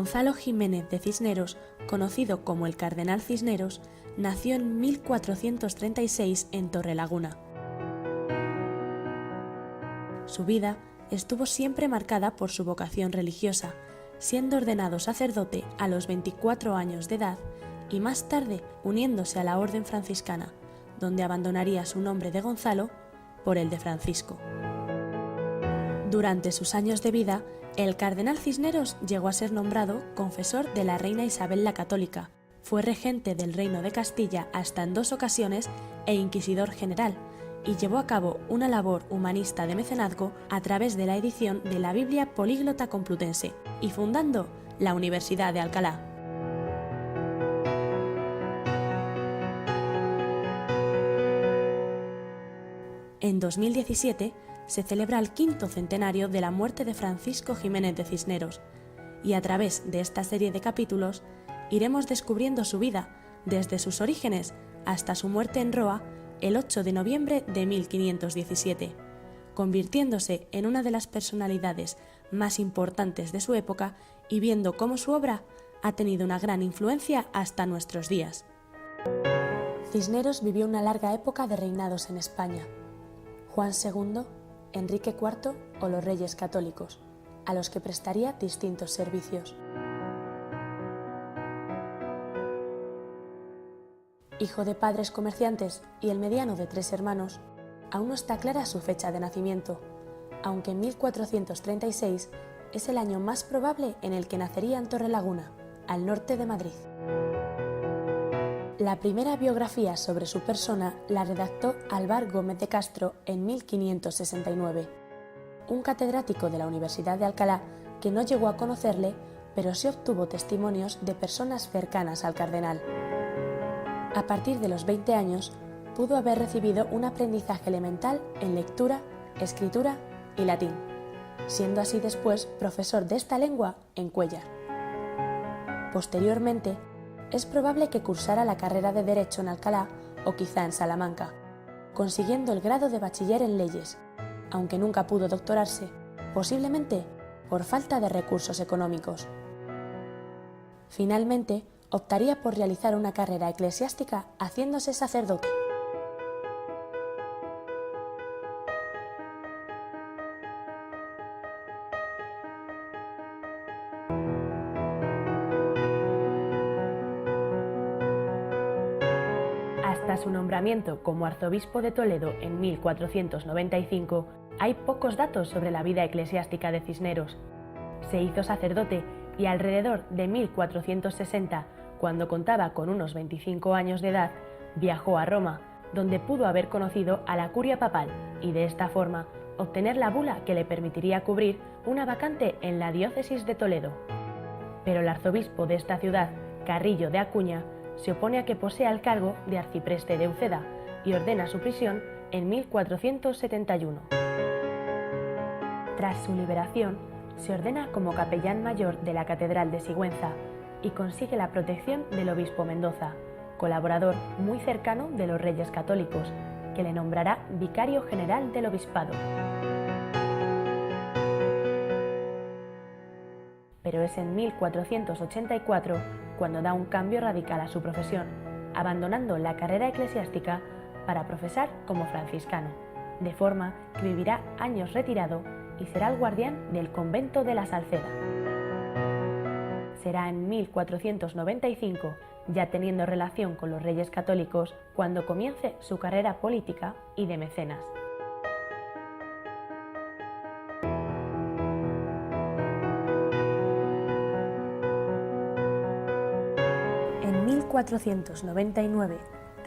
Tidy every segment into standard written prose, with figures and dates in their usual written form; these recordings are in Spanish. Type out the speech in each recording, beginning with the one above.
Gonzalo Jiménez de Cisneros, conocido como el Cardenal Cisneros, nació en 1436 en Torrelaguna. Su vida estuvo siempre marcada por su vocación religiosa, siendo ordenado sacerdote a los 24 años de edad y más tarde uniéndose a la Orden Franciscana, donde abandonaría su nombre de Gonzalo por el de Francisco. Durante sus años de vida, el Cardenal Cisneros llegó a ser nombrado confesor de la reina Isabel la Católica, fue regente del Reino de Castilla hasta en 2 ocasiones e inquisidor general, y llevó a cabo una labor humanista de mecenazgo a través de la edición de la Biblia Políglota Complutense y fundando la Universidad de Alcalá. En 2017 se celebra el 5º centenario de la muerte de Francisco Jiménez de Cisneros, y a través de esta serie de capítulos iremos descubriendo su vida, desde sus orígenes hasta su muerte en Roa el 8 de noviembre de 1517, convirtiéndose en una de las personalidades más importantes de su época y viendo cómo su obra ha tenido una gran influencia hasta nuestros días. Cisneros vivió una larga época de reinados en España. Juan II, Enrique IV o los Reyes Católicos, a los que prestaría distintos servicios. Hijo de padres comerciantes y el mediano de 3 hermanos, aún no está clara su fecha de nacimiento, aunque 1436 es el año más probable en el que nacería en Torrelaguna, al norte de Madrid. La primera biografía sobre su persona la redactó Álvar Gómez de Castro en 1569, un catedrático de la Universidad de Alcalá que no llegó a conocerle, pero sí obtuvo testimonios de personas cercanas al cardenal. A partir de los 20 años, pudo haber recibido un aprendizaje elemental en lectura, escritura y latín, siendo así después profesor de esta lengua en Cuéllar. Posteriormente, es probable que cursara la carrera de Derecho en Alcalá o quizá en Salamanca, consiguiendo el grado de bachiller en leyes, aunque nunca pudo doctorarse, posiblemente por falta de recursos económicos. Finalmente, optaría por realizar una carrera eclesiástica haciéndose sacerdote. Hasta su nombramiento como arzobispo de Toledo en 1495, hay pocos datos sobre la vida eclesiástica de Cisneros. Se hizo sacerdote y alrededor de 1460, cuando contaba con unos 25 años de edad, viajó a Roma, donde pudo haber conocido a la curia papal y de esta forma obtener la bula que le permitiría cubrir una vacante en la diócesis de Toledo. Pero el arzobispo de esta ciudad, Carrillo de Acuña, se opone a que posea el cargo de arcipreste de Uceda y ordena su prisión en 1471. Tras su liberación, se ordena como capellán mayor de la Catedral de Sigüenza y consigue la protección del obispo Mendoza, colaborador muy cercano de los Reyes Católicos, que le nombrará vicario general del obispado. Pero es en 1484 cuando da un cambio radical a su profesión, abandonando la carrera eclesiástica para profesar como franciscano, de forma que vivirá años retirado y será el guardián del convento de la Salceda. Será en 1495, ya teniendo relación con los Reyes Católicos, cuando comience su carrera política y de mecenas. En 1499,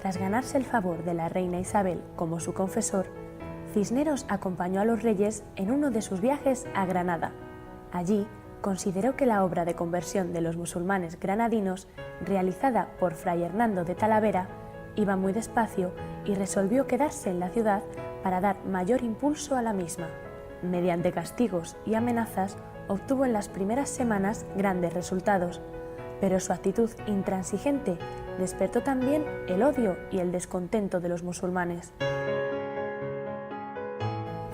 tras ganarse el favor de la reina Isabel como su confesor, Cisneros acompañó a los reyes en uno de sus viajes a Granada. Allí, consideró que la obra de conversión de los musulmanes granadinos, realizada por Fray Hernando de Talavera, iba muy despacio y resolvió quedarse en la ciudad para dar mayor impulso a la misma. Mediante castigos y amenazas, obtuvo en las primeras semanas grandes resultados, pero su actitud intransigente despertó también el odio y el descontento de los musulmanes.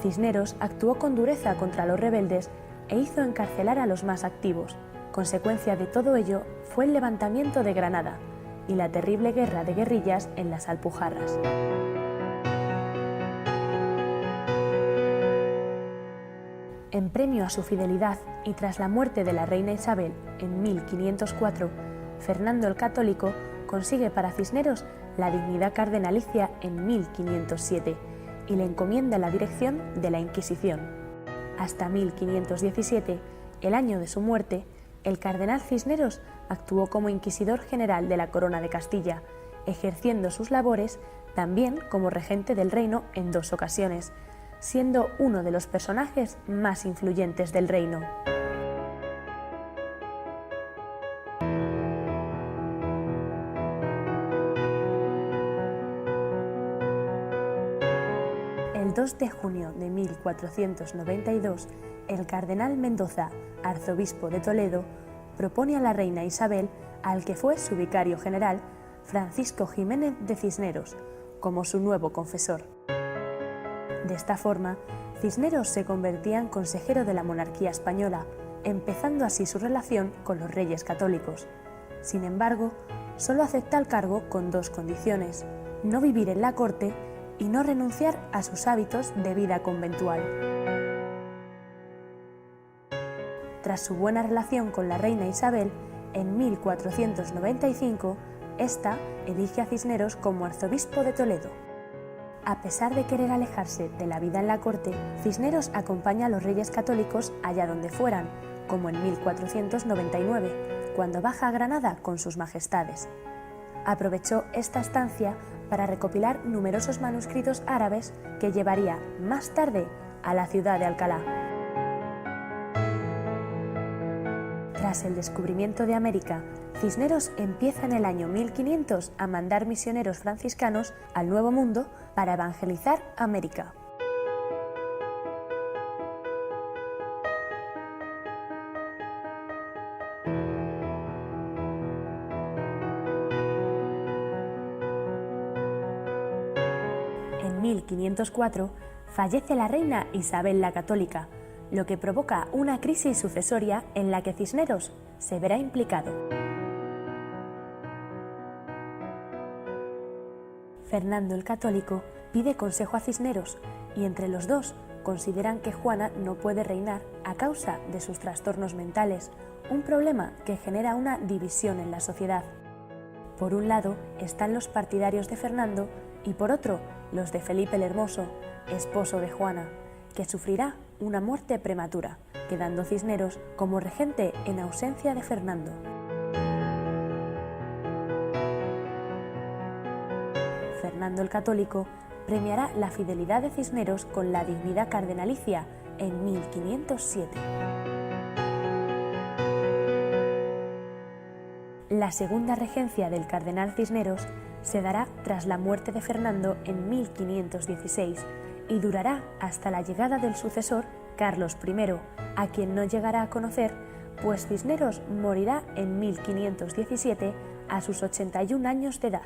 Cisneros actuó con dureza contra los rebeldes e hizo encarcelar a los más activos, consecuencia de todo ello fue el levantamiento de Granada y la terrible guerra de guerrillas en las Alpujarras. En premio a su fidelidad y tras la muerte de la reina Isabel en 1504, Fernando el Católico consigue para Cisneros la dignidad cardenalicia en 1507 y le encomienda la dirección de la Inquisición. Hasta 1517, el año de su muerte, el cardenal Cisneros actuó como inquisidor general de la Corona de Castilla, ejerciendo sus labores también como regente del reino en 2 ocasiones, siendo uno de los personajes más influyentes del reino. El 2 de junio de 1492, el cardenal Mendoza, arzobispo de Toledo, propone a la reina Isabel al que fue su vicario general, Francisco Jiménez de Cisneros, como su nuevo confesor. De esta forma, Cisneros se convertía en consejero de la monarquía española, empezando así su relación con los reyes católicos. Sin embargo, solo acepta el cargo con 2 condiciones: no vivir en la corte y no renunciar a sus hábitos de vida conventual. Tras su buena relación con la reina Isabel, en 1495, ésta elige a Cisneros como arzobispo de Toledo. A pesar de querer alejarse de la vida en la corte, Cisneros acompaña a los reyes católicos allá donde fueran, como en 1499, cuando baja a Granada con sus majestades. Aprovechó esta estancia para recopilar numerosos manuscritos árabes que llevaría más tarde a la ciudad de Alcalá. Tras el descubrimiento de América, Cisneros empieza en el año 1500 a mandar misioneros franciscanos al Nuevo Mundo para evangelizar América. En 1504 fallece la reina Isabel la Católica, lo que provoca una crisis sucesoria en la que Cisneros se verá implicado. Fernando el Católico pide consejo a Cisneros y entre los dos consideran que Juana no puede reinar a causa de sus trastornos mentales, un problema que genera una división en la sociedad. Por un lado están los partidarios de Fernando y por otro los de Felipe el Hermoso, esposo de Juana, que sufrirá una muerte prematura, quedando Cisneros como regente en ausencia de Fernando. Fernando el Católico premiará la fidelidad de Cisneros con la dignidad cardenalicia en 1507. La segunda regencia del cardenal Cisneros se dará tras la muerte de Fernando en 1516 y durará hasta la llegada del sucesor Carlos I, a quien no llegará a conocer, pues Cisneros morirá en 1517 a sus 81 años de edad.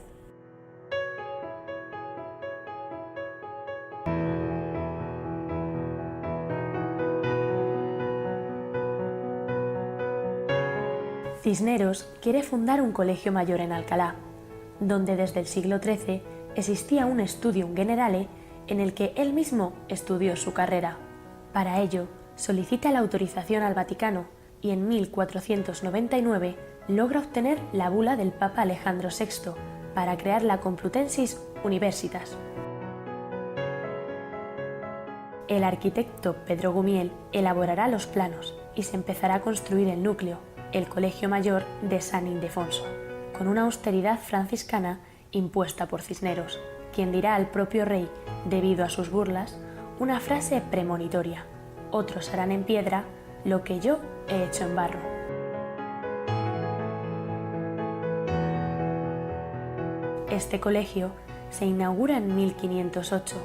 Cisneros quiere fundar un colegio mayor en Alcalá, donde desde el siglo XIII existía un studium generale en el que él mismo estudió su carrera. Para ello, solicita la autorización al Vaticano y en 1499 logra obtener la bula del Papa Alejandro VI para crear la Complutensis Universitas. El arquitecto Pedro Gumiel elaborará los planos y se empezará a construir el núcleo, el Colegio Mayor de San Ildefonso, con una austeridad franciscana impuesta por Cisneros, quien dirá al propio rey, debido a sus burlas, una frase premonitoria: otros harán en piedra lo que yo he hecho en barro. Este colegio se inaugura en 1508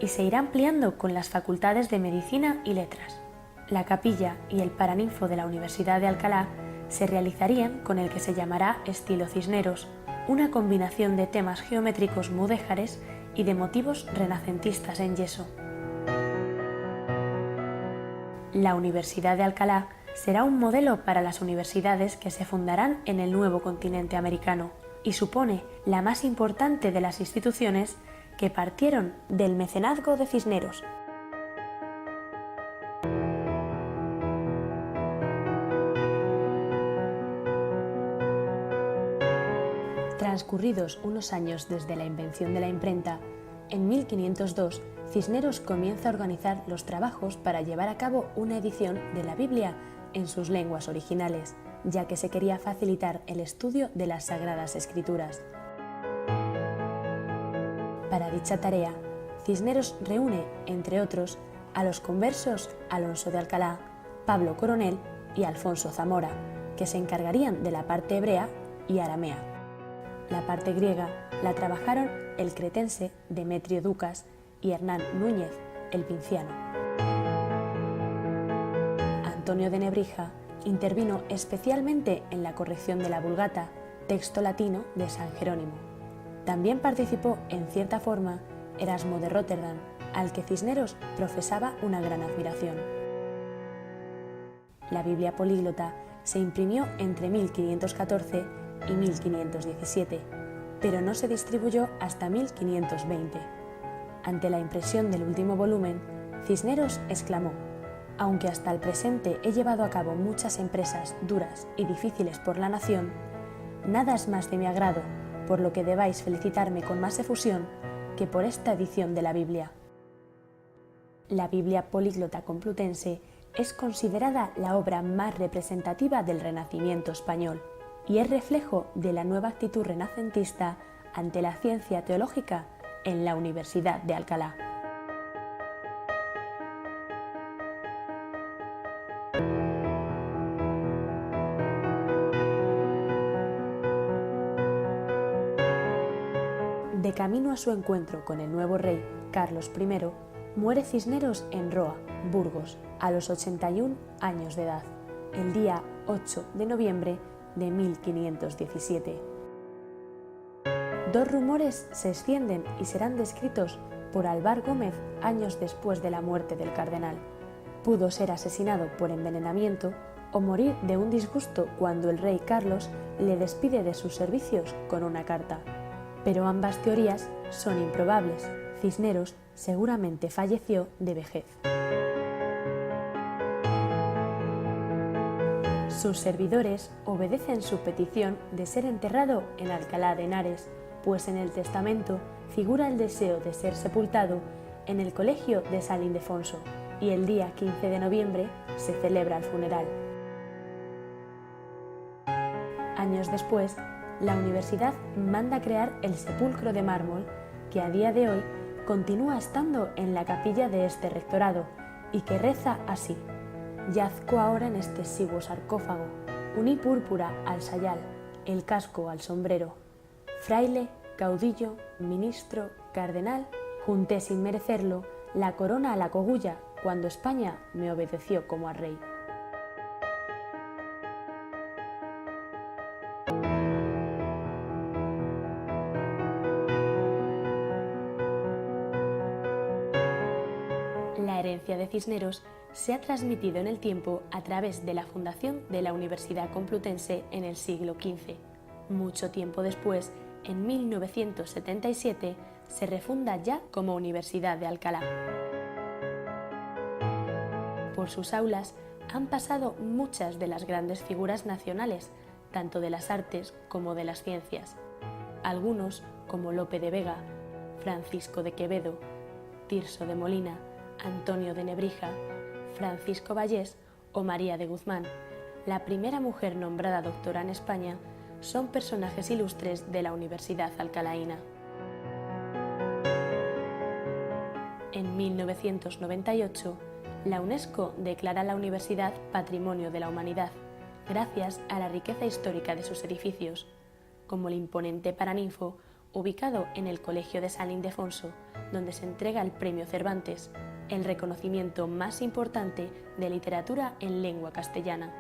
y se irá ampliando con las facultades de Medicina y Letras. La capilla y el paraninfo de la Universidad de Alcalá se realizarían con el que se llamará estilo Cisneros, una combinación de temas geométricos mudéjares y de motivos renacentistas en yeso. La Universidad de Alcalá Será un modelo para las universidades que se fundarán en el nuevo continente americano y supone la más importante de las instituciones que partieron del mecenazgo de Cisneros. Transcurridos unos años desde la invención de la imprenta, en 1502 Cisneros comienza a organizar los trabajos para llevar a cabo una edición de la Biblia en sus lenguas originales, ya que se quería facilitar el estudio de las Sagradas Escrituras. Para dicha tarea, Cisneros reúne, entre otros, a los conversos Alonso de Alcalá, Pablo Coronel y Alfonso Zamora, que se encargarían de la parte hebrea y aramea. La parte griega la trabajaron el cretense Demetrio Ducas y Hernán Núñez, el pinciano. Antonio de Nebrija intervino especialmente en la corrección de la Vulgata, texto latino de San Jerónimo. También participó, en cierta forma, Erasmo de Róterdam, al que Cisneros profesaba una gran admiración. La Biblia políglota se imprimió entre 1514 y 1517, pero no se distribuyó hasta 1520. Ante la impresión del último volumen, Cisneros exclamó: «Aunque hasta el presente he llevado a cabo muchas empresas duras y difíciles por la nación, nada es más de mi agrado, por lo que debáis felicitarme con más efusión que por esta edición de la Biblia». La Biblia políglota complutense es considerada la obra más representativa del Renacimiento español y es reflejo de la nueva actitud renacentista ante la ciencia teológica en la Universidad de Alcalá. De camino a su encuentro con el nuevo rey, Carlos I, muere Cisneros en Roa, Burgos, a los 81 años de edad, el día 8 de noviembre de 1517. Dos rumores se extienden y serán descritos por Alvar Gómez años después de la muerte del cardenal. Pudo ser asesinado por envenenamiento o morir de un disgusto cuando el rey Carlos le despide de sus servicios con una carta. Pero ambas teorías son improbables. Cisneros seguramente falleció de vejez. Sus servidores obedecen su petición de ser enterrado en Alcalá de Henares, pues en el testamento figura el deseo de ser sepultado en el colegio de San Ildefonso y el día 15 de noviembre se celebra el funeral. Años después, la universidad manda crear el sepulcro de mármol que a día de hoy continúa estando en la capilla de este rectorado y que reza así: «Yazco ahora en este exiguo sarcófago, uní púrpura al sayal, el casco al sombrero. Fraile, caudillo, ministro, cardenal, junté sin merecerlo la corona a la cogulla cuando España me obedeció como a rey». La herencia de Cisneros se ha transmitido en el tiempo a través de la fundación de la Universidad Complutense en el siglo XV. Mucho tiempo después, en 1977, se refunda ya como Universidad de Alcalá. Por sus aulas han pasado muchas de las grandes figuras nacionales, tanto de las artes como de las ciencias. Algunos, como Lope de Vega, Francisco de Quevedo, Tirso de Molina, Antonio de Nebrija, Francisco Vallés o María de Guzmán, la primera mujer nombrada doctora en España, son personajes ilustres de la Universidad Alcalaína. En 1998, la UNESCO declara la universidad Patrimonio de la Humanidad, gracias a la riqueza histórica de sus edificios, como el imponente Paraninfo, ubicado en el Colegio de San Ildefonso, donde se entrega el Premio Cervantes, el reconocimiento más importante de literatura en lengua castellana.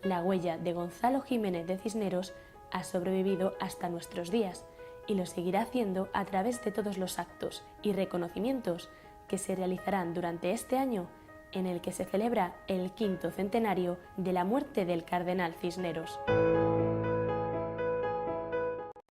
La huella de Gonzalo Jiménez de Cisneros ha sobrevivido hasta nuestros días y lo seguirá haciendo a través de todos los actos y reconocimientos que se realizarán durante este año en el que se celebra el 5º centenario de la muerte del cardenal Cisneros.